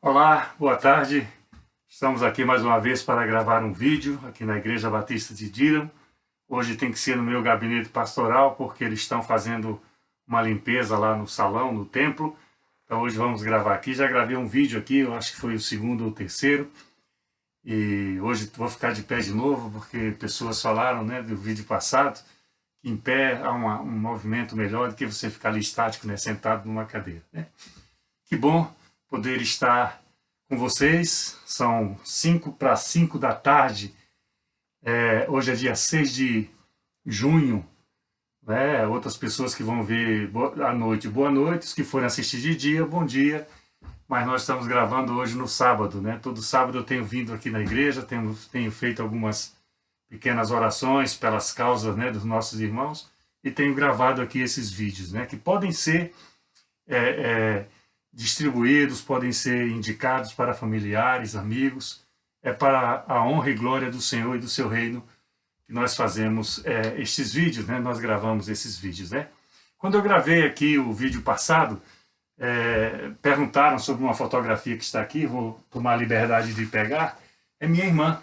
Olá, boa tarde. Estamos aqui mais uma vez para gravar um vídeo aqui na Igreja Batista de Díram. Hoje tem que ser no meu gabinete pastoral porque eles estão fazendo uma limpeza lá no salão, no templo. Então hoje vamos gravar aqui. Já gravei um vídeo aqui, eu acho que foi o segundo ou terceiro. E hoje vou ficar de pé de novo porque pessoas falaram, né, do vídeo passado que em pé há um movimento melhor do que você ficar ali estático, né, sentado numa cadeira, né? Que bom poder estar com vocês. São 5 para 5 da tarde. Hoje é dia 6 de junho. Né? Outras pessoas que vão ver à noite, boa noite. Os que forem assistir de dia, bom dia. Mas nós estamos gravando hoje no sábado. Né? Todo sábado eu tenho vindo aqui na igreja, tenho feito algumas pequenas orações pelas causas, né, dos nossos irmãos. E tenho gravado aqui esses vídeos, né, que podem ser distribuídos, podem ser indicados para familiares, amigos. É para a honra e glória do Senhor e do seu reino que nós fazemos estes vídeos, né? Nós gravamos esses vídeos, né? Quando eu gravei aqui o vídeo passado, perguntaram sobre uma fotografia que está aqui, vou tomar a liberdade de pegar. É minha irmã.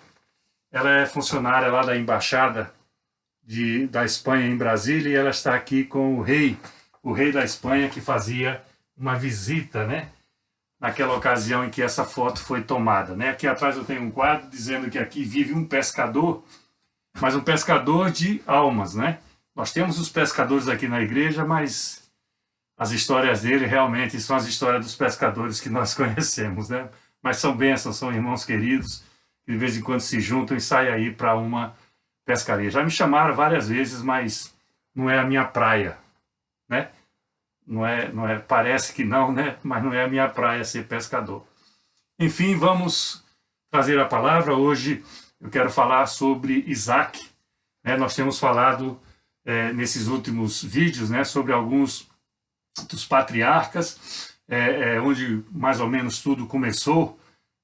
Ela é funcionária lá da Embaixada da Espanha em Brasília, e ela está aqui com o rei da Espanha, que fazia uma visita, né, naquela ocasião em que essa foto foi tomada, né? Aqui atrás eu tenho um quadro dizendo que aqui vive um pescador, mas um pescador de almas, né? Nós temos os pescadores aqui na igreja, mas as histórias dele realmente são as histórias dos pescadores que nós conhecemos, né? Mas são bênçãos, são irmãos queridos, que de vez em quando se juntam e saem aí para uma pescaria. Já me chamaram várias vezes, mas não é a minha praia, né? Não é, parece que não, né? Mas não é a minha praia ser pescador. Enfim, vamos trazer a palavra. Hoje eu quero falar sobre Isaac. Né? Nós temos falado nesses últimos vídeos, né, sobre alguns dos patriarcas, onde mais ou menos tudo começou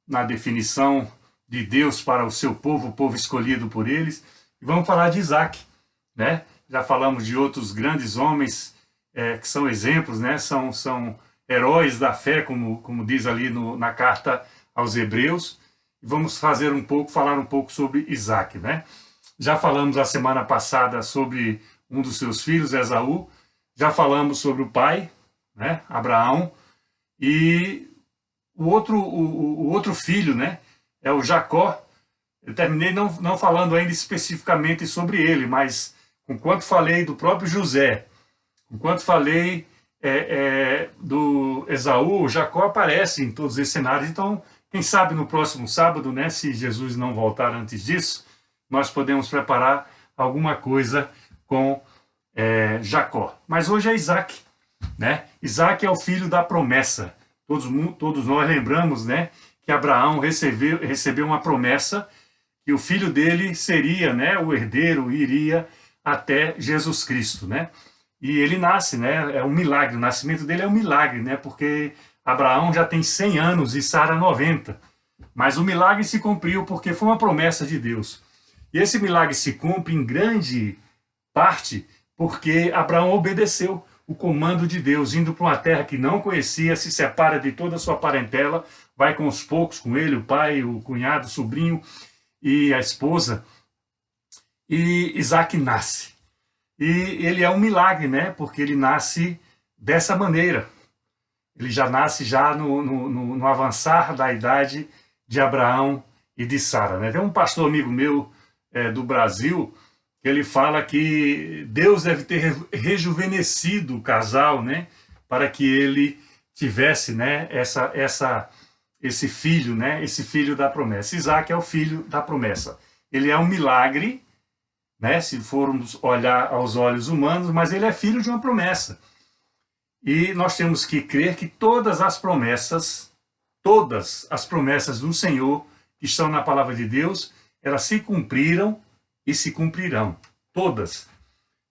na definição de Deus para o seu povo, o povo escolhido por eles. E vamos falar de Isaac. Né? Já falamos de outros grandes homens que são exemplos, né? São heróis da fé, como diz ali na carta aos Hebreus. E vamos falar um pouco sobre Isaac, né? Já falamos a semana passada sobre um dos seus filhos, Esaú. Já falamos sobre o pai, né? Abraão. E o outro filho, né? É o Jacó. Eu terminei não falando ainda especificamente sobre ele, mas enquanto falei do próprio José, enquanto falei do Esaú, Jacó aparece em todos esses cenários. Então, quem sabe no próximo sábado, né, se Jesus não voltar antes disso, nós podemos preparar alguma coisa com Jacó. Mas hoje é Isaac. Né? Isaac é o filho da promessa. Todos nós lembramos, né, que Abraão recebeu uma promessa que o filho dele seria, né, o herdeiro, iria até Jesus Cristo, né? E ele nasce, né? É um milagre. O nascimento dele é um milagre, né? Porque Abraão já tem 100 anos e Sara 90. Mas o milagre se cumpriu porque foi uma promessa de Deus. E esse milagre se cumpre em grande parte porque Abraão obedeceu o comando de Deus, indo para uma terra que não conhecia, se separa de toda a sua parentela, vai com os poucos com ele, o pai, o cunhado, o sobrinho e a esposa. E Isaac nasce. E ele é um milagre, né? Porque ele nasce dessa maneira. Ele já nasce no avançar da idade de Abraão e de Sara. Né? Tem um pastor amigo meu do Brasil que ele fala que Deus deve ter rejuvenescido o casal, né? Para que ele tivesse, né, esse filho, né? Esse filho da promessa. Isaac é o filho da promessa. Ele é um milagre, né, se formos olhar aos olhos humanos, mas ele é filho de uma promessa. E nós temos que crer que todas as promessas do Senhor que estão na palavra de Deus, elas se cumpriram e se cumprirão. Todas.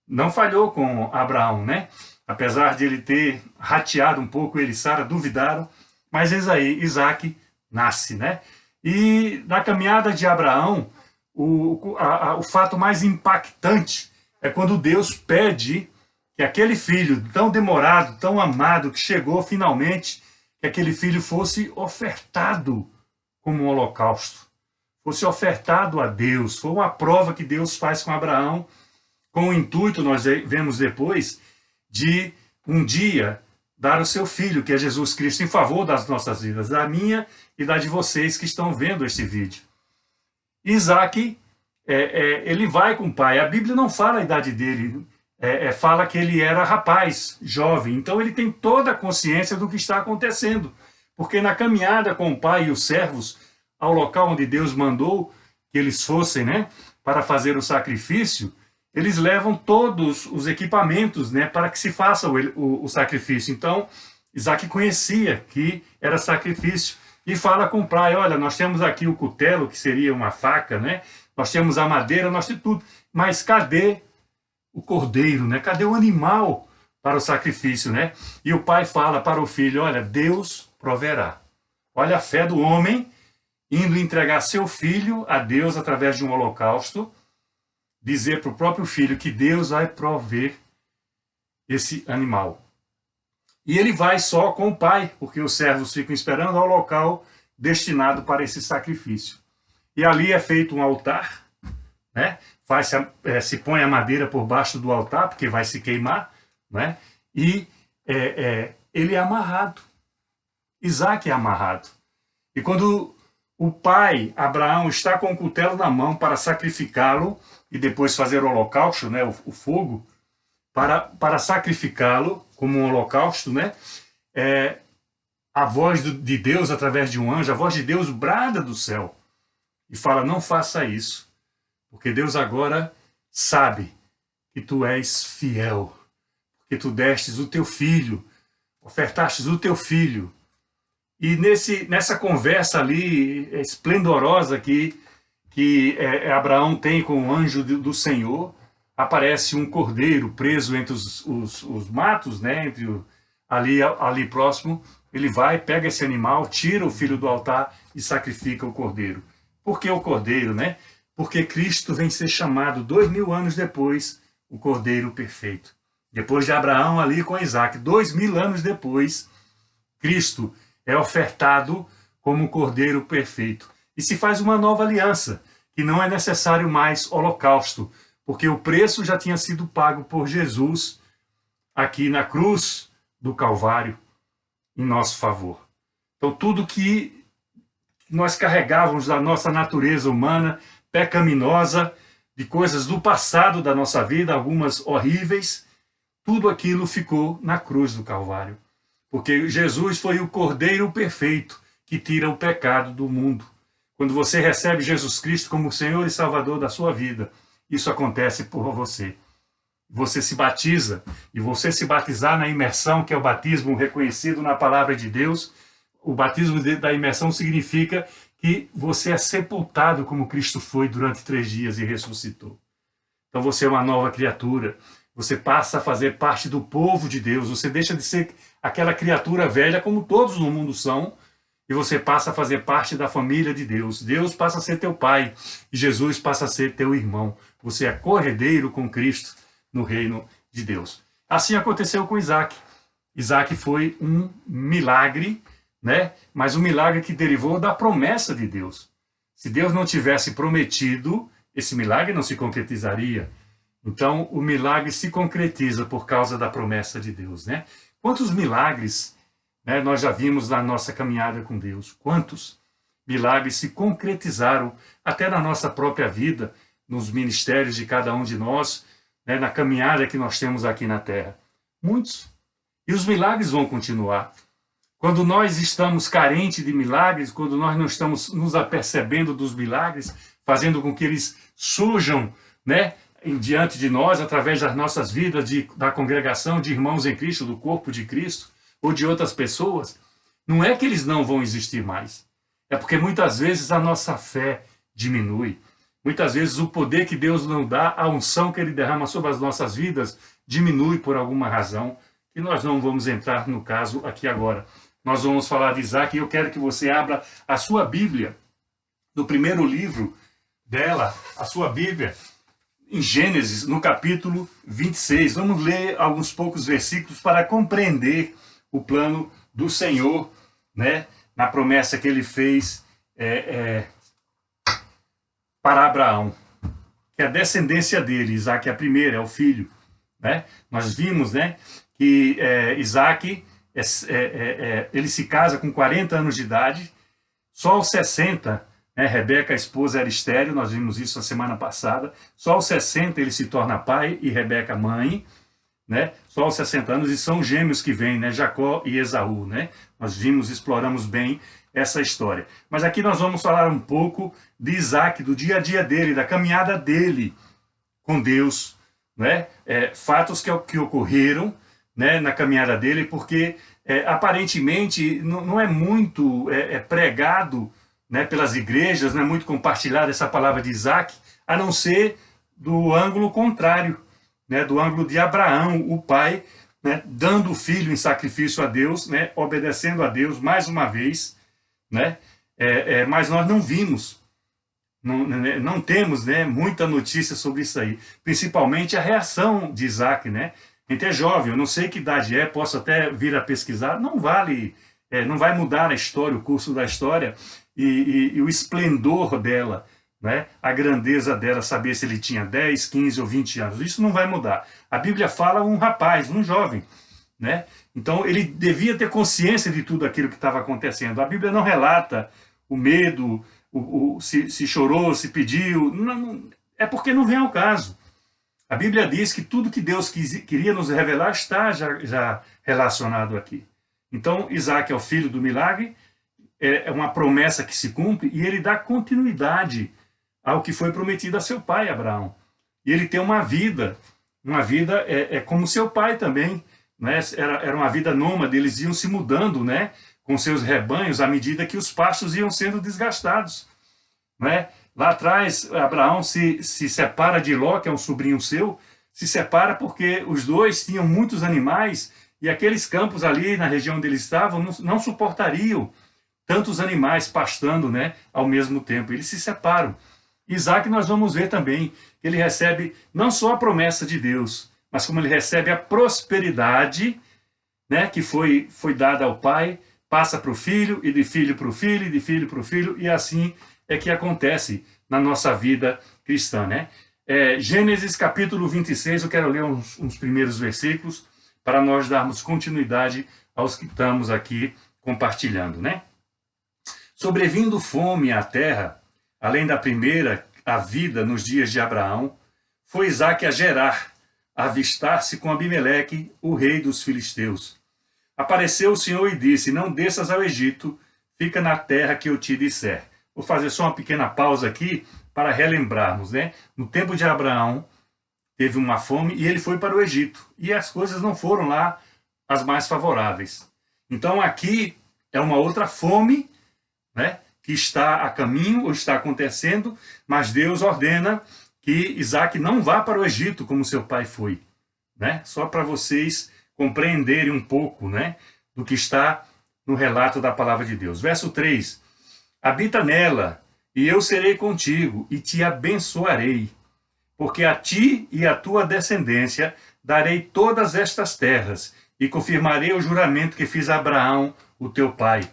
Não falhou com Abraão, né? Apesar de ele ter rateado um pouco, ele e Sara duvidaram, mas Isaac nasce, né? E na caminhada de Abraão, o fato mais impactante é quando Deus pede que aquele filho tão demorado, tão amado, que chegou finalmente, que aquele filho fosse ofertado como um holocausto, fosse ofertado a Deus. Foi uma prova que Deus faz com Abraão, com o intuito, nós vemos depois, de um dia dar o seu filho, que é Jesus Cristo, em favor das nossas vidas, da minha e da de vocês que estão vendo este vídeo. Isaac, ele vai com o pai. A Bíblia não fala a idade dele, fala que ele era rapaz, jovem. Então ele tem toda a consciência do que está acontecendo. Porque na caminhada com o pai e os servos, ao local onde Deus mandou que eles fossem, né, para fazer o sacrifício, eles levam todos os equipamentos, né, para que se faça o sacrifício. Então, Isaac conhecia que era sacrifício e fala com o pai: olha, nós temos aqui o cutelo, que seria uma faca, né? Nós temos a madeira, nós temos tudo. Mas cadê o cordeiro, né? Cadê o animal para o sacrifício, né? E o pai fala para o filho: olha, Deus proverá. Olha a fé do homem indo entregar seu filho a Deus através de um holocausto, dizer para o próprio filho que Deus vai prover esse animal. E ele vai só com o pai, porque os servos ficam esperando ao local destinado para esse sacrifício. E ali é feito um altar, né? Se põe a madeira por baixo do altar, porque vai se queimar, né? E ele é amarrado. Isaac é amarrado. E quando o pai, Abraão, está com o cutelo na mão para sacrificá-lo e depois fazer o holocausto, né? O fogo, para sacrificá-lo como um holocausto, né? A voz de Deus através de um anjo, a voz de Deus brada do céu e fala: não faça isso, porque Deus agora sabe que tu és fiel, porque tu destes o teu filho, ofertastes o teu filho. E nessa conversa ali esplendorosa que Abraão tem com o anjo do Senhor, aparece um cordeiro preso entre os matos, né? Ali próximo. Ele vai, pega esse animal, tira o filho do altar e sacrifica o cordeiro. Por que o cordeiro, né? Porque Cristo vem ser chamado 2000 anos depois, o cordeiro perfeito. Depois de Abraão ali com Isaac, 2000 anos depois, Cristo é ofertado como o cordeiro perfeito. E se faz uma nova aliança, que não é necessário mais holocausto, porque o preço já tinha sido pago por Jesus aqui na cruz do Calvário, em nosso favor. Então tudo que nós carregávamos da nossa natureza humana, pecaminosa, de coisas do passado da nossa vida, algumas horríveis, tudo aquilo ficou na cruz do Calvário. Porque Jesus foi o Cordeiro perfeito que tira o pecado do mundo. Quando você recebe Jesus Cristo como Senhor e Salvador da sua vida, isso acontece por você. Você se batiza, e você se batizar na imersão, que é o batismo reconhecido na palavra de Deus, o batismo da imersão significa que você é sepultado como Cristo foi durante 3 dias e ressuscitou. Então você é uma nova criatura, você passa a fazer parte do povo de Deus, você deixa de ser aquela criatura velha como todos no mundo são, e você passa a fazer parte da família de Deus. Deus passa a ser teu pai, e Jesus passa a ser teu irmão. Você é corredeiro com Cristo no reino de Deus. Assim aconteceu com Isaac. Isaac foi um milagre, né? Mas um milagre que derivou da promessa de Deus. Se Deus não tivesse prometido, esse milagre não se concretizaria. Então, o milagre se concretiza por causa da promessa de Deus, né? Quantos milagres, né, nós já vimos na nossa caminhada com Deus? Quantos milagres se concretizaram até na nossa própria vida, nos ministérios de cada um de nós, né, na caminhada que nós temos aqui na Terra? Muitos. E os milagres vão continuar. Quando nós estamos carentes de milagres, quando nós não estamos nos apercebendo dos milagres, fazendo com que eles surjam, né, diante de nós, através das nossas vidas, da congregação de irmãos em Cristo, do corpo de Cristo, ou de outras pessoas, não é que eles não vão existir mais. É porque muitas vezes a nossa fé diminui. Muitas vezes o poder que Deus nos dá, a unção que Ele derrama sobre as nossas vidas, diminui por alguma razão, e nós não vamos entrar no caso aqui agora. Nós vamos falar de Isaac, e eu quero que você abra a sua Bíblia, no primeiro livro dela, a sua Bíblia, em Gênesis, no capítulo 26. Vamos ler alguns poucos versículos para compreender o plano do Senhor né, na promessa que ele fez para Abraão, que a descendência dele, Isaac é a primeira, é o filho, né? Nós vimos, né, que Isaac, ele se casa com 40 anos de idade, só aos 60, né, Rebeca, a esposa, era estéril, nós vimos isso a semana passada, só aos 60 ele se torna pai e Rebeca mãe, né? Só aos 60 anos, e são gêmeos que vêm, né? Jacó e Esaú, né? Nós vimos, exploramos bem essa história. Mas aqui nós vamos falar um pouco de Isaac, do dia a dia dele, da caminhada dele com Deus, né? Fatos que ocorreram, né, na caminhada dele, porque aparentemente não é muito pregado, né, pelas igrejas, não é muito compartilhada essa palavra de Isaac, a não ser do ângulo contrário, né, do ângulo de Abraão, o pai, né, dando o filho em sacrifício a Deus, né, obedecendo a Deus mais uma vez, né, mas nós não vimos, não temos, né, muita notícia sobre isso aí, principalmente a reação de Isaac, né? A gente é jovem, eu não sei que idade posso até vir a pesquisar, não vale, não vai mudar a história, o curso da história e o esplendor dela, né? A grandeza dela, saber se ele tinha 10, 15 ou 20 anos, isso não vai mudar. A Bíblia fala um rapaz, um jovem, né? Então ele devia ter consciência de tudo aquilo que estava acontecendo. A Bíblia não relata o medo, se chorou, se pediu, não, é porque não vem ao caso. A Bíblia diz que tudo que Deus queria nos revelar está já relacionado aqui. Então Isaac é o filho do milagre, é uma promessa que se cumpre, e ele dá continuidade ao que foi prometido a seu pai, Abraão. E ele tem uma vida como seu pai também, né? Era uma vida nômade, eles iam se mudando, né, com seus rebanhos à medida que os pastos iam sendo desgastados, né? Lá atrás, Abraão se separa de Ló, que é um sobrinho seu, se separa porque os dois tinham muitos animais e aqueles campos ali na região onde eles estavam não suportariam tantos animais pastando, né, ao mesmo tempo. Eles se separam. Isaac, nós vamos ver também que ele recebe não só a promessa de Deus, mas como ele recebe a prosperidade, né, que foi dada ao pai, passa para o filho, e de filho para o filho, e de filho para o filho, e assim é que acontece na nossa vida cristã, né? Gênesis capítulo 26, eu quero ler uns primeiros versículos para nós darmos continuidade aos que estamos aqui compartilhando, né? Sobrevindo fome à terra, além da primeira, a vida nos dias de Abraão, foi Isaque a Gerar, a avistar-se com Abimeleque, o rei dos filisteus. Apareceu o Senhor e disse: não desças ao Egito, fica na terra que eu te disser. Vou fazer só uma pequena pausa aqui para relembrarmos, né? No tempo de Abraão, teve uma fome e ele foi para o Egito. E as coisas não foram lá as mais favoráveis. Então aqui é uma outra fome, né, que está a caminho ou está acontecendo, mas Deus ordena que Isaac não vá para o Egito como seu pai foi, né? Só para vocês compreenderem um pouco, né, do que está no relato da palavra de Deus. Verso 3: habita nela, e eu serei contigo, e te abençoarei, porque a ti e à tua descendência darei todas estas terras, e confirmarei o juramento que fiz a Abraão, o teu pai.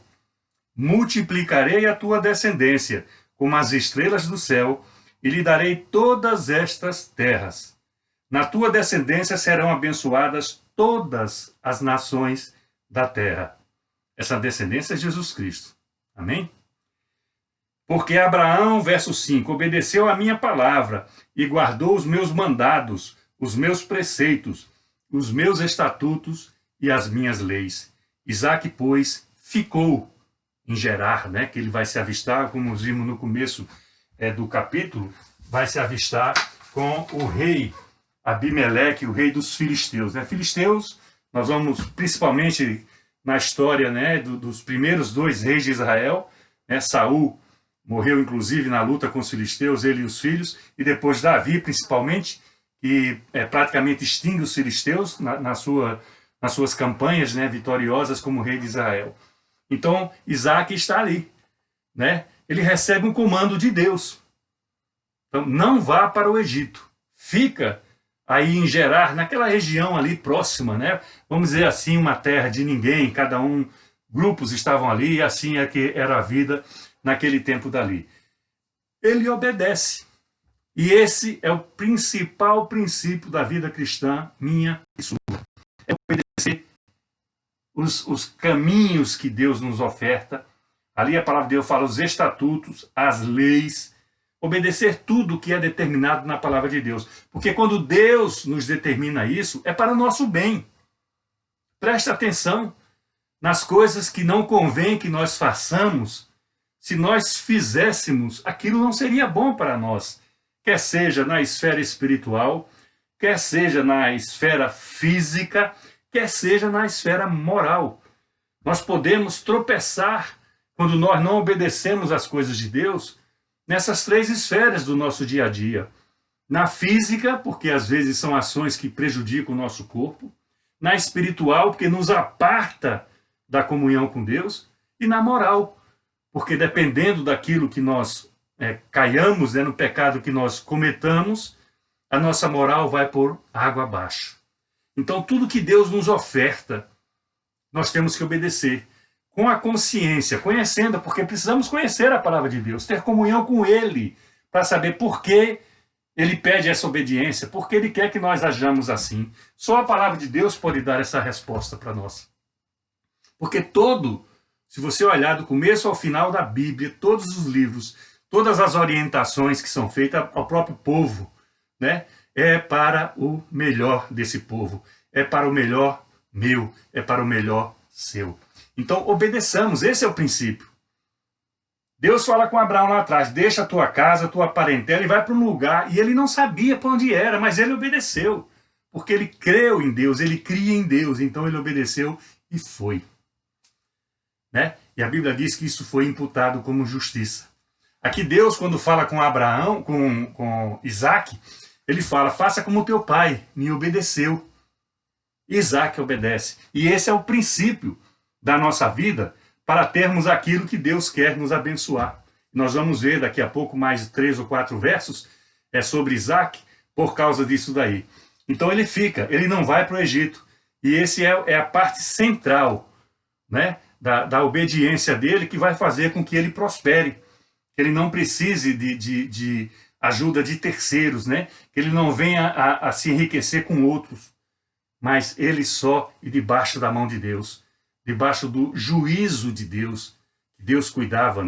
Multiplicarei a tua descendência como as estrelas do céu, e lhe darei todas estas terras. Na tua descendência serão abençoadas todas as nações da terra. Essa descendência é Jesus Cristo. Amém? Porque Abraão, verso 5, obedeceu a minha palavra e guardou os meus mandados, os meus preceitos, os meus estatutos e as minhas leis. Isaque, pois, ficou em Gerar, né, que ele vai se avistar, como vimos no começo do capítulo, vai se avistar com o rei Abimeleque, o rei dos filisteus. Né? Filisteus, nós vamos principalmente na história, né, dos primeiros dois reis de Israel, né, Saul morreu inclusive na luta com os filisteus, ele e os filhos, e depois Davi principalmente, que praticamente extingue os filisteus nas suas campanhas, né, vitoriosas como rei de Israel. Então Isaque está ali, né? Ele recebe um comando de Deus. Então não vá para o Egito, fica aí em Gerar, naquela região ali próxima, né? Vamos dizer assim, uma terra de ninguém, cada um grupos estavam ali, e assim é que era a vida naquele tempo dali. Ele obedece. E esse é o principal princípio da vida cristã, minha e sua. É obedecer os caminhos que Deus nos oferta. Ali a palavra de Deus fala os estatutos, as leis, obedecer tudo que é determinado na palavra de Deus. Porque quando Deus nos determina isso, é para o nosso bem. Preste atenção nas coisas que não convém que nós façamos. Se nós fizéssemos, aquilo não seria bom para nós. Quer seja na esfera espiritual, quer seja na esfera física, quer seja na esfera moral. Nós podemos tropeçar quando nós não obedecemos às coisas de Deus nessas 3 esferas do nosso dia a dia. Na física, porque às vezes são ações que prejudicam o nosso corpo. Na espiritual, porque nos aparta da comunhão com Deus. E na moral, porque dependendo daquilo que nós caiamos, no pecado que nós cometamos, a nossa moral vai por água abaixo. Então, tudo que Deus nos oferta, nós temos que obedecer com a consciência, conhecendo, porque precisamos conhecer a palavra de Deus, ter comunhão com Ele, para saber por que Ele pede essa obediência, por que Ele quer que nós hajamos assim. Só a palavra de Deus pode dar essa resposta para nós. Porque se você olhar do começo ao final da Bíblia, todos os livros, todas as orientações que são feitas ao próprio povo, é para o melhor desse povo, é para o melhor meu, é para o melhor seu. Então, obedeçamos, esse é o princípio. Deus fala com Abraão lá atrás, deixa a tua casa, a tua parentela e vai para um lugar, e ele não sabia para onde era, mas ele obedeceu, porque ele creu em Deus, ele cria em Deus, então ele obedeceu e foi. E a Bíblia diz que isso foi imputado como justiça. Aqui Deus, quando fala com Abraão, com Isaac, ele fala, faça como teu pai, me obedeceu. Isaac obedece. E esse é o princípio da nossa vida para termos aquilo que Deus quer nos abençoar. Nós vamos ver daqui a pouco mais 3 ou 4 versos sobre Isaac por causa disso daí. Então ele fica, ele não vai para o Egito. E esse é a parte central, da obediência dele, que vai fazer com que ele prospere. Que ele não precise de ajuda de terceiros, que ele não venha a se enriquecer com outros, mas ele só e debaixo da mão de Deus, debaixo do juízo de Deus, que Deus cuidava,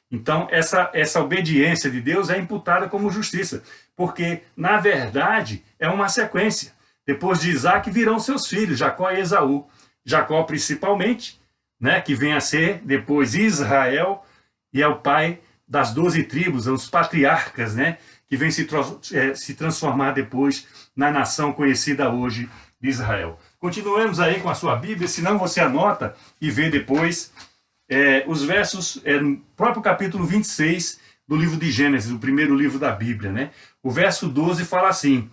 Então, essa obediência de Deus é imputada como justiça, porque, na verdade, é uma sequência. Depois de Isaac virão seus filhos, Jacó e Esaú. Jacó, principalmente, que vem a ser depois Israel, e é o pai das 12 tribos, os patriarcas, que vem se transformar depois na nação conhecida hoje de Israel. Continuemos aí com a sua Bíblia, senão você anota e vê depois os versos, no próprio capítulo 26 do livro de Gênesis, o primeiro livro da Bíblia. O verso 12 fala assim,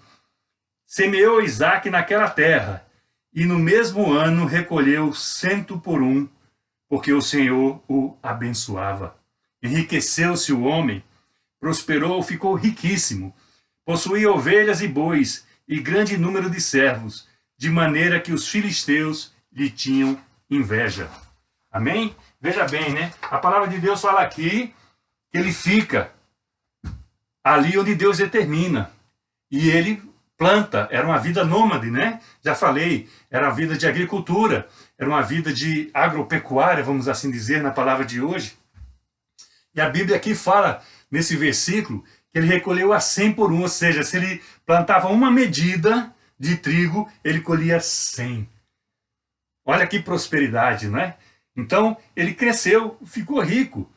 semeou Isaac naquela terra, e no mesmo ano recolheu 100 por 1, porque o Senhor o abençoava. Enriqueceu-se o homem, prosperou, ficou riquíssimo, possuía ovelhas e bois, e grande número de servos, de maneira que os filisteus lhe tinham inveja. Amém? Veja bem, A palavra de Deus fala aqui que ele fica ali onde Deus determina. E ele planta, era uma vida nômade, Já falei, era uma vida de agricultura, era uma vida de agropecuária, vamos assim dizer, na palavra de hoje. E a Bíblia aqui fala, nesse versículo, que ele recolheu a 100 por 1, ou seja, se ele plantava uma medida de trigo, ele colhia 100. Olha que prosperidade, Então, ele cresceu, ficou rico,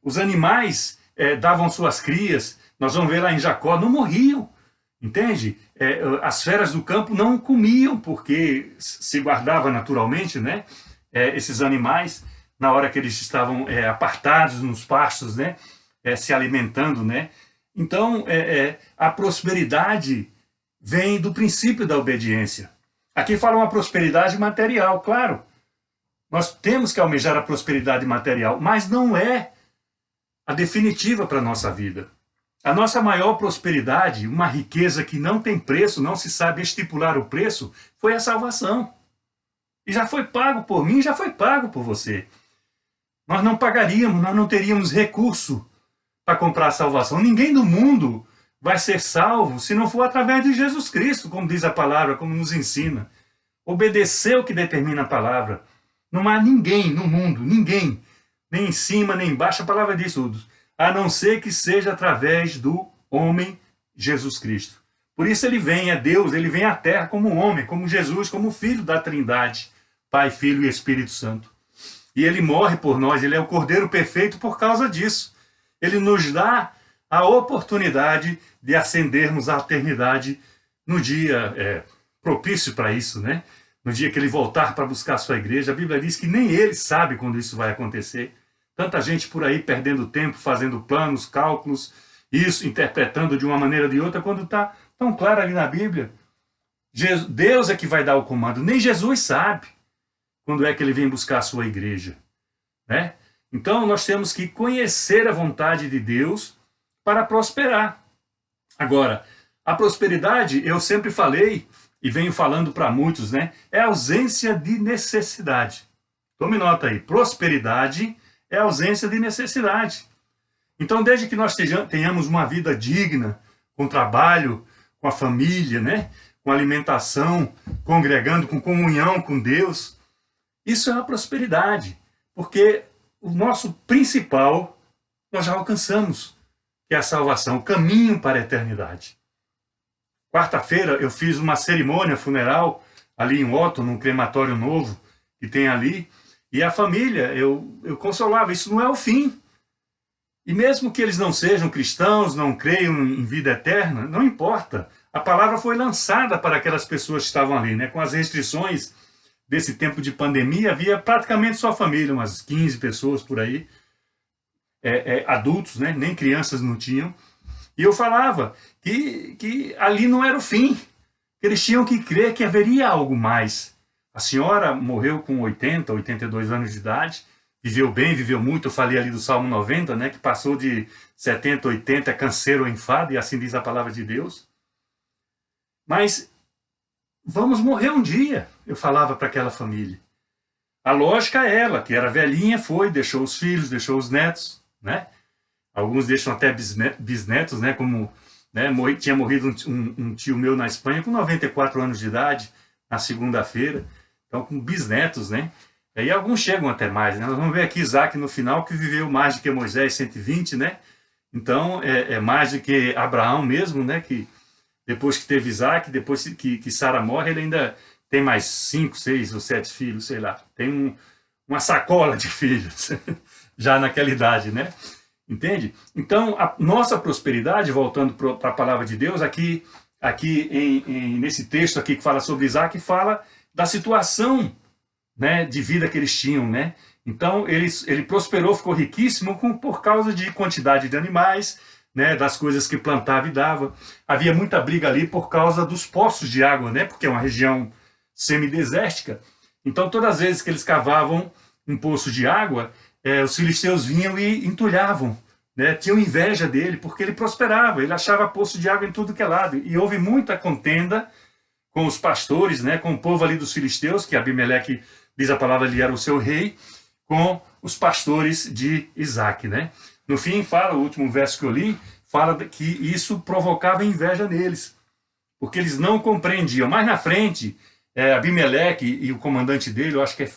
Os animais davam suas crias, nós vamos ver lá em Jacó, não morriam, entende? As feras do campo não comiam, porque se guardava naturalmente, esses animais, na hora que eles estavam apartados nos pastos, se alimentando, Então, a prosperidade vem do princípio da obediência. Aqui fala uma prosperidade material, claro. Nós temos que almejar a prosperidade material, mas não é a definitiva para a nossa vida. A nossa maior prosperidade, uma riqueza que não tem preço, não se sabe estipular o preço, foi a salvação. E já foi pago por mim, já foi pago por você. Nós não pagaríamos, nós não teríamos recurso para comprar a salvação. Ninguém do mundo vai ser salvo se não for através de Jesus Cristo, como diz a palavra, como nos ensina. Obedecer o que determina a palavra. Não há ninguém no mundo, ninguém, nem em cima, nem embaixo, a palavra diz tudo, a não ser que seja através do homem Jesus Cristo. Por isso ele vem, é Deus, ele vem à terra como homem, como Jesus, como filho da Trindade, Pai, Filho e Espírito Santo. E ele morre por nós, ele é o Cordeiro perfeito por causa disso. Ele nos dá a oportunidade de ascendermos à eternidade no dia propício para isso, né? No dia que ele voltar para buscar a sua igreja. A Bíblia diz que nem ele sabe quando isso vai acontecer. Tanta gente por aí perdendo tempo, fazendo planos, cálculos, isso, interpretando de uma maneira ou de outra, quando está tão claro ali na Bíblia. Deus é que vai dar o comando, nem Jesus sabe quando é que ele vem buscar a sua igreja, né? Então nós temos que conhecer a vontade de Deus para prosperar. Agora, a prosperidade, eu sempre falei, e venho falando para muitos, né? É ausência de necessidade. Tome nota aí, prosperidade é ausência de necessidade. Então, desde que nós tenhamos uma vida digna, com trabalho, com a família, né? Com alimentação, congregando, com comunhão com Deus, isso é uma prosperidade, porque o nosso principal nós já alcançamos, que é a salvação, o caminho para a eternidade. Quarta-feira eu fiz uma cerimônia funeral ali em Otto, num crematório novo que tem ali, e a família, eu consolava, isso não é o fim. E mesmo que eles não sejam cristãos, não creiam em vida eterna, não importa. A palavra foi lançada para aquelas pessoas que estavam ali, né? Com as restrições desse tempo de pandemia, havia praticamente só família, umas 15 pessoas por aí, adultos, né? Nem crianças não tinham. E eu falava que ali não era o fim, que eles tinham que crer que haveria algo mais. A senhora morreu com 80, 82 anos de idade, viveu bem, viveu muito. Eu falei ali do Salmo 90, né, que passou de 70, 80, canseiro ou enfado, e assim diz a palavra de Deus. Mas vamos morrer um dia, eu falava para aquela família. A lógica é ela, que era velhinha, foi, deixou os filhos, deixou os netos, né? Alguns deixam até bisnetos, né? Como, né, tinha morrido um tio meu na Espanha com 94 anos de idade, na segunda-feira. Então, com bisnetos, né? E alguns chegam até mais, né? Nós vamos ver aqui Isaac no final, que viveu mais do que Moisés, 120, né? Então, é mais do que Abraão mesmo, né? Que depois que teve Isaac, depois que Sara morre, ele ainda tem mais 5, 6 ou 7 filhos, sei lá. Tem uma sacola de filhos, já naquela idade, né? Entende? Então, a nossa prosperidade, voltando para a palavra de Deus, aqui nesse texto aqui que fala sobre Isaac, fala da situação, né, de vida que eles tinham, né? Então, ele prosperou, ficou riquíssimo por causa de quantidade de animais, né, das coisas que plantava e dava. Havia muita briga ali por causa dos poços de água, né? Porque é uma região semidesértica. Então, todas as vezes que eles cavavam um poço de água, os filisteus vinham e entulhavam, né? Tinham inveja dele, porque ele prosperava, ele achava poço de água em tudo que é lado. E houve muita contenda com os pastores, né? Com o povo ali dos filisteus, que Abimeleque, diz a palavra, ele era o seu rei, com os pastores de Isaac, né? No fim, fala, o último verso que eu li, fala que isso provocava inveja neles, porque eles não compreendiam. Mais na frente, Abimeleque e o comandante dele, eu acho que é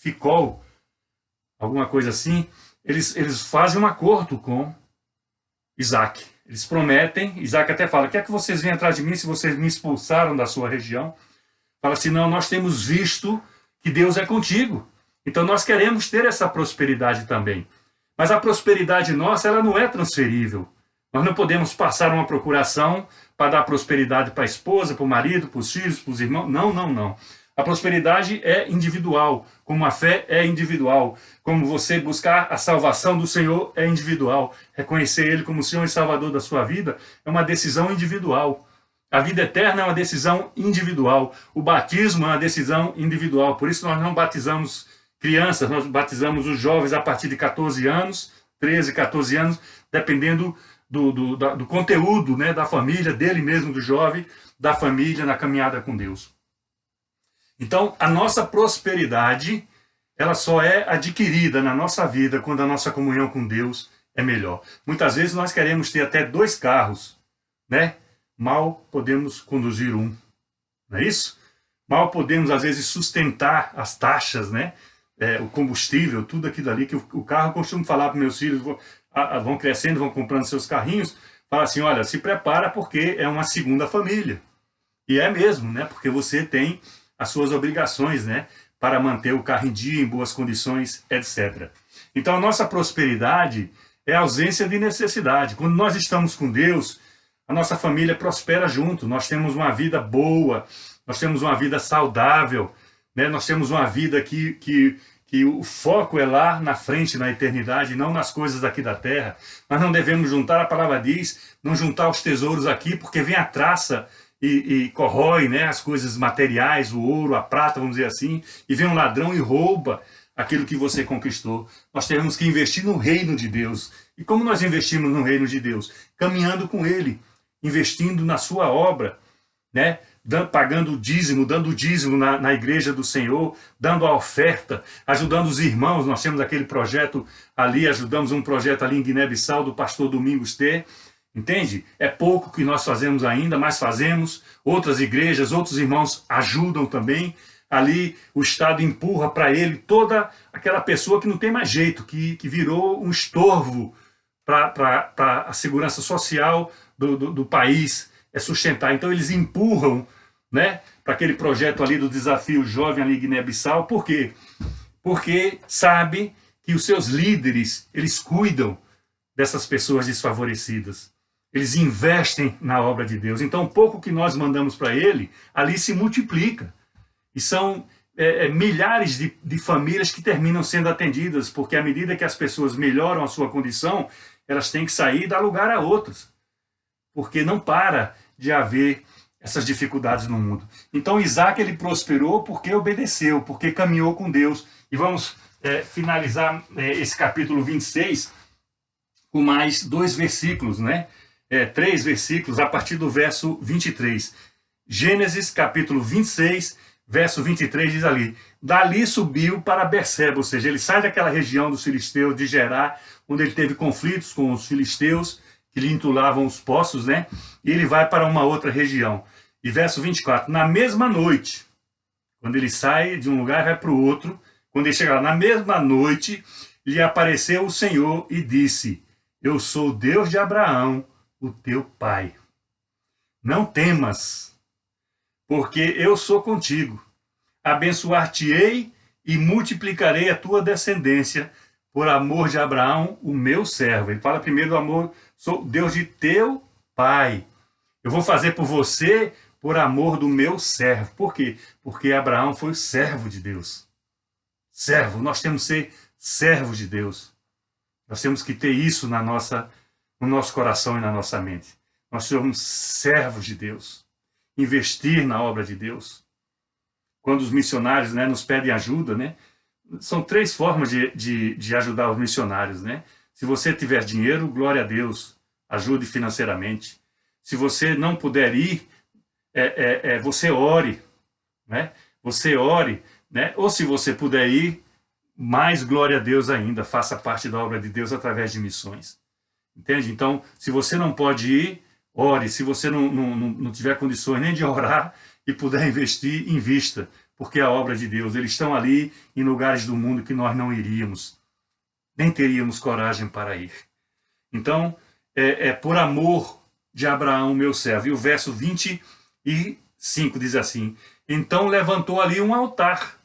Ficol, alguma coisa assim, eles fazem um acordo com Isaac. Eles prometem, Isaac até fala, quer que vocês venham atrás de mim se vocês me expulsaram da sua região? Fala assim, não, nós temos visto que Deus é contigo. Então nós queremos ter essa prosperidade também. Mas a prosperidade nossa, ela não é transferível. Nós não podemos passar uma procuração para dar prosperidade para a esposa, para o marido, para os filhos, para os irmãos. Não, não, não. A prosperidade é individual, como a fé é individual, como você buscar a salvação do Senhor é individual. Reconhecer Ele como Senhor e Salvador da sua vida é uma decisão individual. A vida eterna é uma decisão individual. O batismo é uma decisão individual. Por isso nós não batizamos crianças, nós batizamos os jovens a partir de 14 anos, 13, 14 anos, dependendo do conteúdo, né, da família, dele mesmo, do jovem, da família na caminhada com Deus. Então, a nossa prosperidade, ela só é adquirida na nossa vida quando a nossa comunhão com Deus é melhor. Muitas vezes nós queremos ter até 2 carros, né? Mal podemos conduzir um, não é isso? Mal podemos, às vezes, sustentar as taxas, né? O combustível, tudo aquilo ali que o carro, eu costumo falar para meus filhos, vão crescendo, vão comprando seus carrinhos, fala assim, olha, se prepara porque é uma segunda família. E é mesmo, né? Porque você tem as suas obrigações, né? Para manter o carro em dia, em boas condições, etc. Então, a nossa prosperidade é a ausência de necessidade. Quando nós estamos com Deus, a nossa família prospera junto, nós temos uma vida boa, nós temos uma vida saudável, né? Nós temos uma vida que o foco é lá na frente, na eternidade, não nas coisas aqui da terra. Nós não devemos juntar, a palavra diz, não juntar os tesouros aqui, porque vem a traça e corrói, né, as coisas materiais, o ouro, a prata, vamos dizer assim, e vem um ladrão e rouba aquilo que você conquistou. Nós temos que investir no reino de Deus. E como nós investimos no reino de Deus? Caminhando com Ele, investindo na sua obra, né? Pagando o dízimo, dando o dízimo na igreja do Senhor, dando a oferta, ajudando os irmãos. Nós temos aquele projeto ali, ajudamos um projeto ali em Guiné-Bissau, do pastor Domingos T. Entende? É pouco que nós fazemos ainda, mas fazemos. Outras igrejas, outros irmãos ajudam também. Ali o Estado empurra para ele toda aquela pessoa que não tem mais jeito, que virou um estorvo para a segurança social do país sustentar. Então eles empurram, né, para aquele projeto ali do Desafio Jovem ali em Guiné-Bissau. Por quê? Porque sabe que os seus líderes, eles cuidam dessas pessoas desfavorecidas. Eles investem na obra de Deus. Então, o pouco que nós mandamos para ele, ali se multiplica. E são milhares de famílias que terminam sendo atendidas, porque à medida que as pessoas melhoram a sua condição, elas têm que sair e dar lugar a outras. Porque não para de haver essas dificuldades no mundo. Então, Isaac, ele prosperou porque obedeceu, porque caminhou com Deus. E vamos finalizar esse capítulo 26 com mais 2 versículos, né? 3 versículos, a partir do verso 23. Gênesis, capítulo 26, verso 23, diz ali: dali subiu para Berseba, ou seja, ele sai daquela região dos filisteus de Gerá, onde ele teve conflitos com os filisteus, que lhe intitulavam os poços, né? E ele vai para uma outra região. E verso 24, na mesma noite, quando ele sai de um lugar e vai para o outro, quando ele chega lá, na mesma noite, lhe apareceu o Senhor e disse: eu sou o Deus de Abraão, o teu pai. Não temas, porque eu sou contigo. Abençoar-te-ei e multiplicarei a tua descendência por amor de Abraão, o meu servo. Ele fala primeiro do amor, sou Deus de teu pai. Eu vou fazer por você por amor do meu servo. Por quê? Porque Abraão foi servo de Deus. Servo, nós temos que ser servos de Deus. Nós temos que ter isso no nosso coração e na nossa mente. Nós somos servos de Deus. Investir na obra de Deus. Quando os missionários, né, nos pedem ajuda, né, são 3 formas de ajudar os missionários. Né? Se você tiver dinheiro, glória a Deus, ajude financeiramente. Se você não puder ir, você ore. Né? Você ore. Né? Ou se você puder ir, mais glória a Deus ainda, faça parte da obra de Deus através de missões. Entende? Então, se você não pode ir, ore. Se você não tiver condições nem de orar e puder investir, invista. Porque é a obra de Deus. Eles estão ali em lugares do mundo que nós não iríamos. Nem teríamos coragem para ir. Então, por amor de Abraão, meu servo. E o verso 25 diz assim: então levantou ali um altar,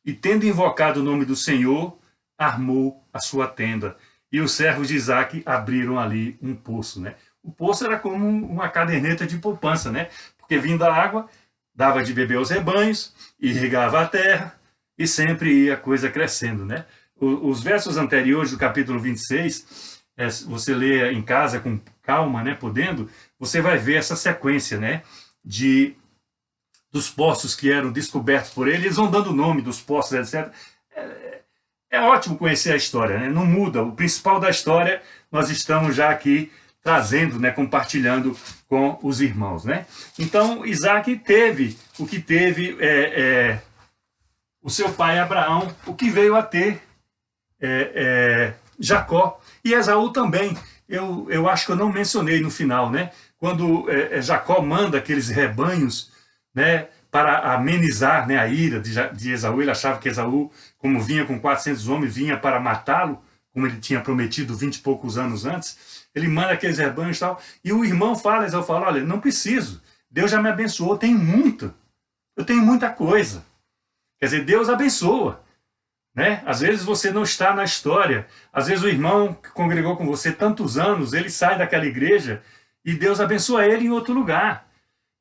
e tendo invocado o nome do Senhor, armou a sua tenda. E os servos de Isaac abriram ali um poço. Né? O poço era como uma caderneta de poupança, né? Porque vindo a água, dava de beber aos rebanhos, irrigava a terra, e sempre ia a coisa crescendo. Né? Os versos anteriores do capítulo 26, você lê em casa com calma, né, podendo, você vai ver essa sequência, né, dos poços que eram descobertos por ele. Eles vão dando o nome dos poços, etc. É ótimo conhecer a história, né? Não muda. O principal da história nós estamos já aqui trazendo, né, compartilhando com os irmãos. Né? Então, Isaac teve o que teve o seu pai Abraão, o que veio a ter Jacó. E Esaú também. Eu acho que eu não mencionei no final, né? Quando Jacó manda aqueles rebanhos, né, para amenizar, né, a ira de Esaú. Ele achava que Esaú, como vinha com 400 homens, vinha para matá-lo, como ele tinha prometido 20 e poucos anos antes. Ele manda aqueles rebanhos e tal. E o irmão fala, Esaú fala, olha, não preciso. Deus já me abençoou, eu tenho muito. Eu tenho muita coisa. Quer dizer, Deus abençoa. Né? Às vezes você não está na história. Às vezes o irmão que congregou com você tantos anos, ele sai daquela igreja e Deus abençoa ele em outro lugar.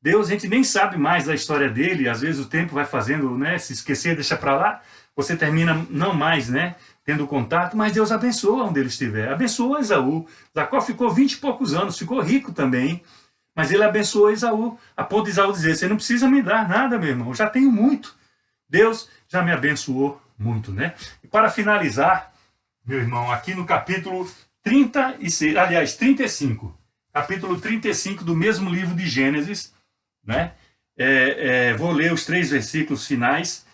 Deus, a gente nem sabe mais da história dele. Às vezes o tempo vai fazendo, né, se esquecer, deixa para lá. Você termina não mais, né, tendo contato, mas Deus abençoa onde ele estiver. Abençoa Esaú. Jacó ficou 20 e poucos anos, ficou rico também. Mas ele abençoou Esaú, a ponto de Esaú dizer, você não precisa me dar nada, meu irmão, eu já tenho muito. Deus já me abençoou muito, né? E para finalizar, meu irmão, aqui no capítulo 36, aliás, 35, capítulo 35 do mesmo livro de Gênesis, né? Vou ler os 3 versículos finais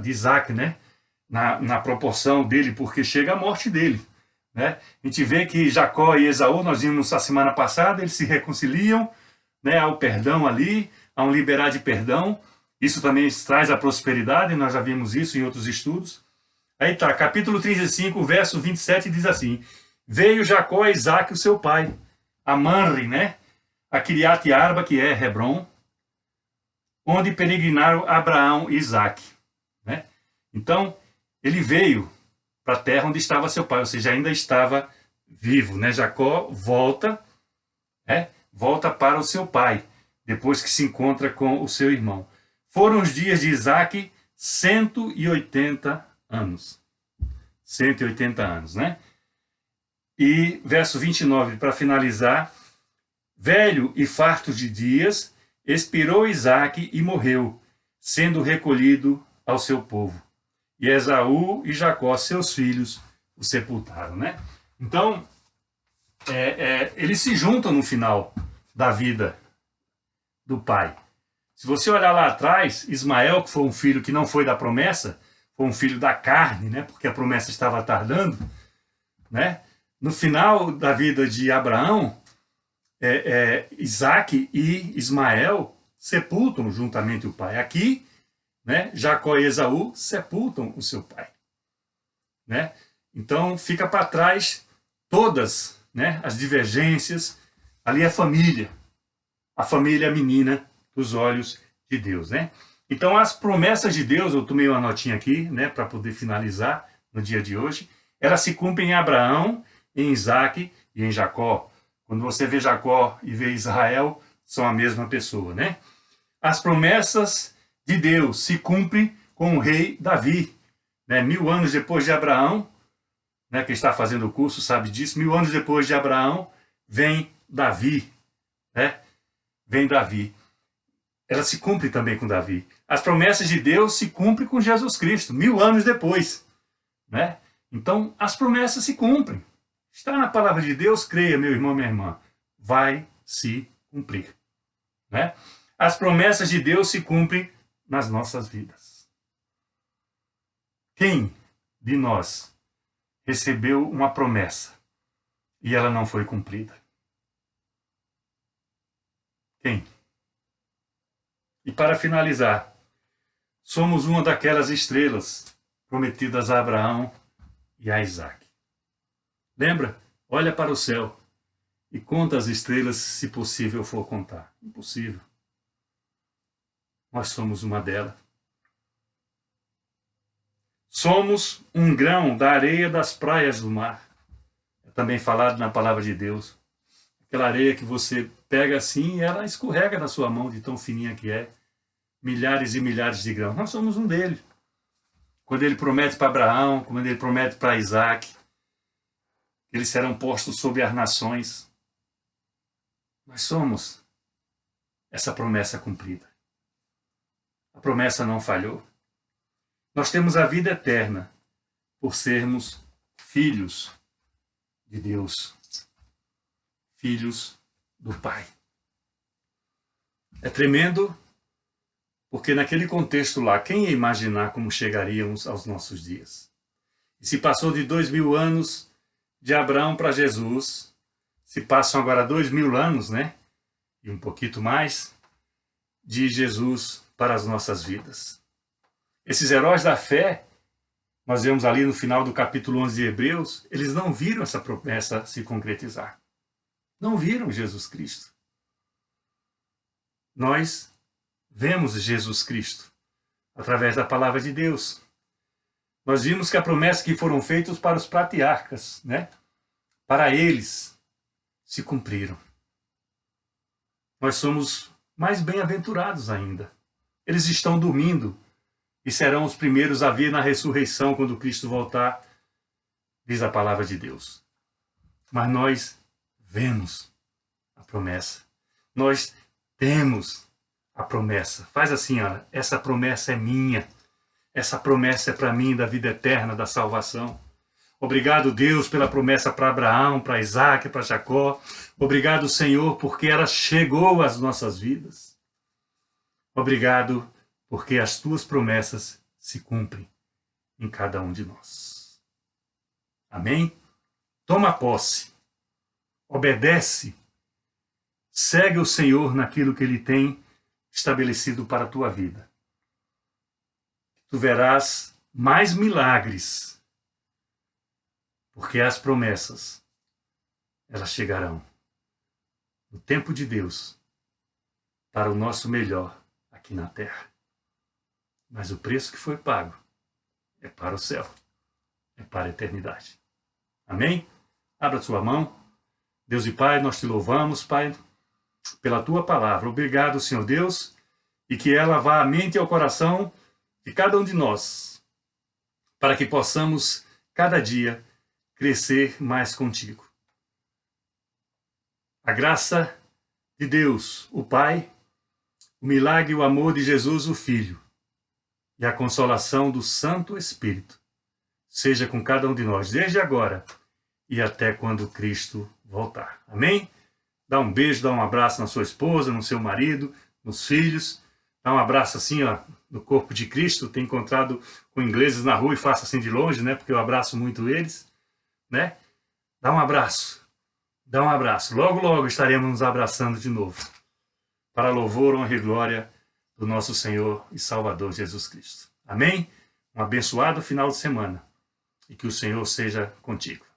de Isaac, né? Na proporção dele, porque chega a morte dele. Né? A gente vê que Jacó e Esaú, nós vimos a semana passada, eles se reconciliam, né? Há o perdão ali, há um liberar de perdão. Isso também traz a prosperidade, nós já vimos isso em outros estudos. Aí tá, capítulo 35, verso 27, diz assim: veio Jacó a Isaac, o seu pai, a Manre, né? A Kiriat Arba, que é Hebron, onde peregrinaram Abraão e Isaac. Né? Então, ele veio para a terra onde estava seu pai, ou seja, ainda estava vivo. Né? Jacó volta, volta para o seu pai, depois que se encontra com o seu irmão. Foram os dias de Isaac 180 anos. 180 anos, né? E verso 29, para finalizar: velho e farto de dias, expirou Isaac e morreu, sendo recolhido ao seu povo. E Esaú e Jacó, seus filhos, o sepultaram, né? Então, eles se juntam no final da vida do pai. Se você olhar lá atrás, Ismael, que foi um filho que não foi da promessa, foi um filho da carne, né? Porque a promessa estava tardando, né? No final da vida de Abraão, Isaac e Ismael sepultam juntamente o pai. Aqui, né, Jacó e Esaú sepultam o seu pai. Né? Então fica para trás todas, né, as divergências. Ali é a família menina dos olhos de Deus. Né? Então as promessas de Deus, eu tomei uma notinha aqui, né, para poder finalizar no dia de hoje, elas se cumprem em Abraão, em Isaac e em Jacó. Quando você vê Jacó e vê Israel, são a mesma pessoa. Né? As promessas de Deus se cumprem com o rei Davi. Né? 1000 anos depois de Abraão, né, quem está fazendo o curso sabe disso, 1000 anos depois de Abraão, vem Davi. Né? Vem Davi. Ela se cumpre também com Davi. As promessas de Deus se cumprem com Jesus Cristo, 1000 anos depois. Né? Então, as promessas se cumprem. Está na palavra de Deus, creia, meu irmão, minha irmã, vai se cumprir. Né? As promessas de Deus se cumprem nas nossas vidas. Quem de nós recebeu uma promessa e ela não foi cumprida? Quem? E para finalizar, somos uma daquelas estrelas prometidas a Abraão e a Isaac. Lembra? Olha para o céu e conta as estrelas, se possível for contar. Impossível. Nós somos uma delas. Somos um grão da areia das praias do mar. É também falado na palavra de Deus. Aquela areia que você pega assim e ela escorrega na sua mão de tão fininha que é. Milhares e milhares de grãos. Nós somos um deles. Quando ele promete para Abraão, quando ele promete para Isaac, eles serão postos sobre as nações. Nós somos essa promessa cumprida. A promessa não falhou. Nós temos a vida eterna por sermos filhos de Deus. Filhos do Pai. É tremendo Porque naquele contexto lá, quem ia imaginar como chegaríamos aos nossos dias? E se passou de 2000 anos de Abraão para Jesus, se passam agora 2000 anos, né? E um pouquinho mais, de Jesus para as nossas vidas. Esses heróis da fé, nós vemos ali no final do capítulo 11 de Hebreus, eles não viram essa promessa se concretizar. Não viram Jesus Cristo. Nós vemos Jesus Cristo através da palavra de Deus. Nós vimos que a promessa que foram feitas para os patriarcas, né? Para eles, se cumpriram. Nós somos mais bem-aventurados ainda. Eles estão dormindo e serão os primeiros a ver na ressurreição quando Cristo voltar, diz a palavra de Deus. Mas nós vemos a promessa. Nós temos a promessa. Faz assim, ó, essa promessa é minha. Essa promessa é para mim da vida eterna, da salvação. Obrigado, Deus, pela promessa para Abraão, para Isaac, para Jacó. Obrigado, Senhor, porque ela chegou às nossas vidas. Obrigado, porque as tuas promessas se cumprem em cada um de nós. Amém? Toma posse. Obedece. Segue o Senhor naquilo que Ele tem estabelecido para a tua vida. Tu verás mais milagres, porque as promessas, elas chegarão no tempo de Deus, para o nosso melhor aqui na terra. Mas o preço que foi pago é para o céu, é para a eternidade. Amém? Abra sua mão. Deus e Pai, nós te louvamos, Pai, pela tua palavra. Obrigado, Senhor Deus, e que ela vá à mente e ao coração de cada um de nós, para que possamos, cada dia, crescer mais contigo. A graça de Deus, o Pai, o milagre e o amor de Jesus, o Filho, e a consolação do Santo Espírito, seja com cada um de nós, desde agora e até quando Cristo voltar. Amém? Dá um beijo, dá um abraço na sua esposa, no seu marido, nos filhos. Dá um abraço assim, ó, no corpo de Cristo. Tenho encontrado com ingleses na rua e faço assim de longe, né? Porque eu abraço muito eles, né? Dá um abraço. Dá um abraço. Logo, logo estaremos nos abraçando de novo. Para louvor, honra e glória do nosso Senhor e Salvador Jesus Cristo. Amém? Um abençoado final de semana. E que o Senhor seja contigo.